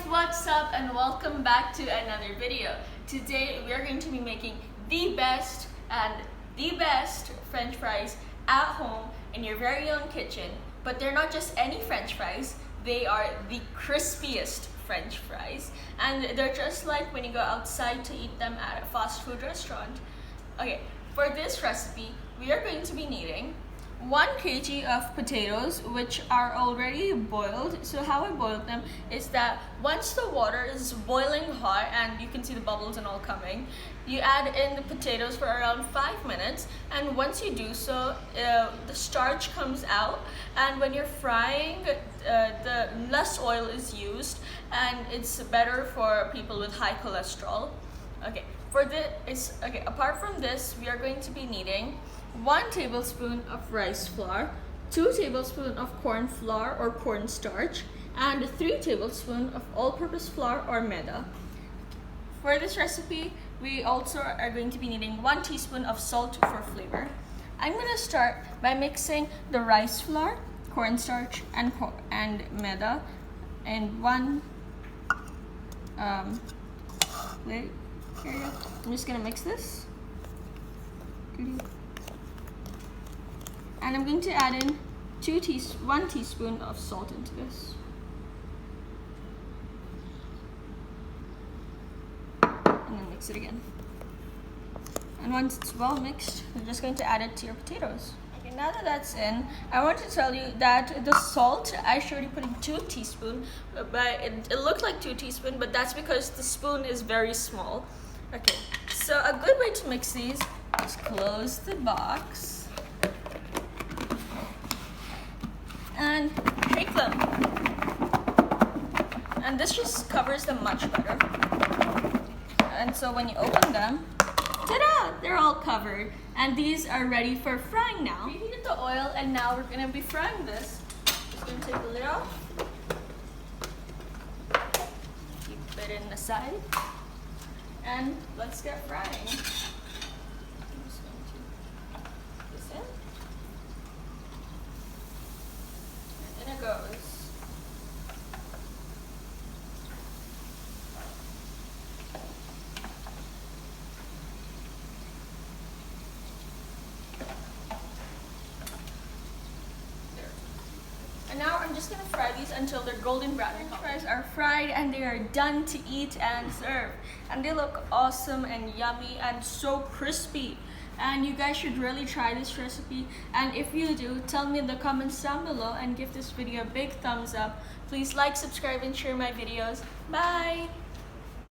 what's up and welcome back to another video. Today we are going to be making the best French fries at home in your very own kitchen. But they're not just any French fries, they are the crispiest French fries. And they're just like when you go outside to eat them at a fast food restaurant. Okay, for this recipe, we are going to be needing 1 kg of potatoes, which are already boiled. So how I boiled them is that once the water is boiling hot and you can see the bubbles and all coming, you add in the potatoes for around 5 minutes, and once you do so, the starch comes out, and when you're frying, the less oil is used and it's better for people with high cholesterol. Apart from this, we are going to be needing 1 tablespoon of rice flour, 2 tablespoons of corn flour or cornstarch, and 3 tablespoons of all-purpose flour or maida. For this recipe, we also are going to be needing 1 teaspoon of salt for flavor. I'm going to start by mixing the rice flour, cornstarch, and maida in one. I'm just going to mix this. And I'm going to add in 1 teaspoon of salt into this. And then mix it again. And once it's well mixed, you're just going to add it to your potatoes. Okay, now that that's in, I want to tell you that the salt, I showed you putting 2 teaspoons, but it looked like 2 teaspoons, but that's because the spoon is very small. Okay, so a good way to mix these is close the box and shake them. And this just covers them much better. And so when you open them, ta-da! They're all covered. And these are ready for frying now. We heated the oil and now we're gonna be frying this. Just gonna take the lid off. Keep it in the side. And let's get frying. I'm just going to put this in. And in it goes. And now I'm just going to fry these until they're golden brown. French fries are fried and they are done to eat and serve. And they look awesome and yummy and so crispy. And you guys should really try this recipe. And if you do, tell me in the comments down below and give this video a big thumbs up. Please like, subscribe, and share my videos. Bye!